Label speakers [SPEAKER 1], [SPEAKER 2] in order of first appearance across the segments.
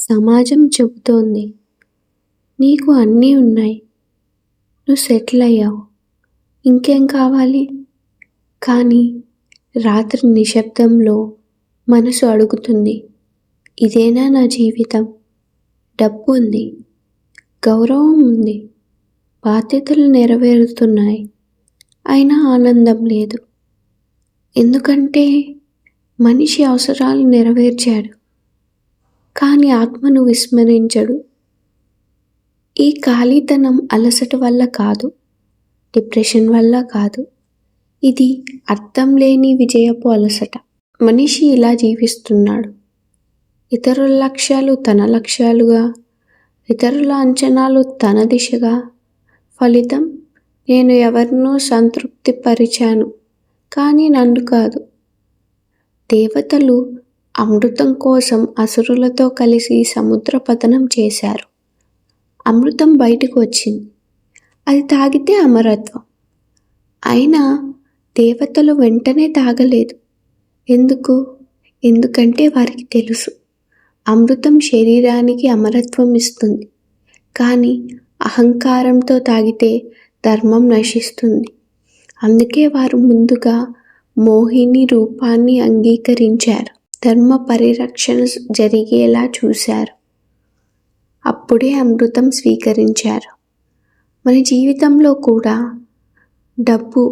[SPEAKER 1] సమాజం చెబుతోంది, నీకు అన్నీ ఉన్నాయి, నువ్వు సెటిల్ అయ్యావు, ఇంకేం కావాలి? కానీ రాత్రి నిశ్శబ్దంలో మనసు అడుగుతుంది, ఇదేనా నా జీవితం? డబ్బు ఉంది, గౌరవం ఉంది, బాధ్యతలు నెరవేరుతున్నాయి, అయినా ఆనందం లేదు. ఎందుకంటే మనిషి అవసరాలు నెరవేర్చాడు, కానీ ఆత్మను విస్మరించడు. ఈ ఖాళీతనం అలసట వల్ల కాదు, డిప్రెషన్ వల్ల కాదు, ఇది అర్థం లేని విజయపు అలసట. మనిషి ఇలా జీవిస్తున్నాడు, ఇతరుల లక్ష్యాలు తన లక్ష్యాలుగా, ఇతరుల అంచనాలు తన దిశగా. ఫలితం, నేను ఎవరినో సంతృప్తి పరిచాను, కానీ నన్ను కాదు. దేవతలు అమృతం కోసం అసురులతో కలిసి సముద్ర పతనం చేశారు. అమృతం బయటకు వచ్చింది, అది తాగితే అమరత్వం. అయినా దేవతలు వెంటనే తాగలేదు. ఎందుకంటే వారికి తెలుసు, అమృతం శరీరానికి అమరత్వం ఇస్తుంది, కానీ అహంకారంతో తాగితే ధర్మం నశిస్తుంది. అందుకే వారు ముందుగా మోహిని రూపాన్ని అంగీకరించారు, ధర్మ పరిరక్షణ జరిగేలా చూశారు, అప్పుడే అమృతం స్వీకరించారు. మన జీవితంలో కూడా డబ్బు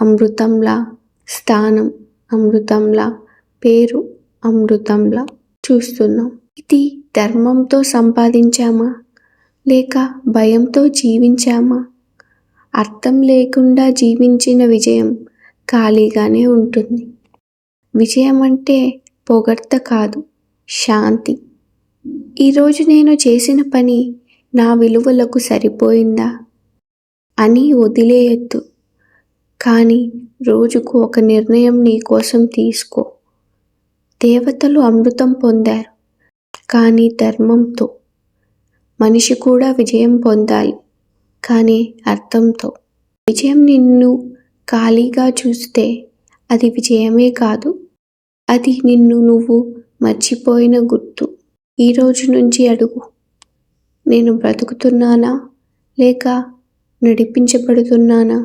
[SPEAKER 1] అమృతంలా, స్థానం అమృతంలా, పేరు అమృతంలా చూస్తున్నాం. ఇది ధర్మంతో సంపాదించామా లేక భయంతో జీవించామా? అర్థం లేకుండా జీవించిన విజయం ఖాళీగానే ఉంటుంది. విజయం అంటే పొగడ్త కాదు, శాంతి. ఈరోజు నేను చేసిన పని నా విలువలకు సరిపోయిందా అని వదిలేయొద్దు. కానీ రోజుకు ఒక నిర్ణయం నీ కోసం తీసుకో. దేవతలు అమృతం పొందారు, కానీ ధర్మంతో. మనిషి కూడా విజయం పొందాలి, కానీ అర్థంతో. విజయం నిన్ను ఖాళీగా చూస్తే అది విజయమే కాదు, అది నిన్ను నువ్వు మర్చిపోయిన గుర్తు. ఈరోజు నుంచి అడుగు, నేను బ్రతుకుతున్నానా లేక నడిపించబడుతున్నానా?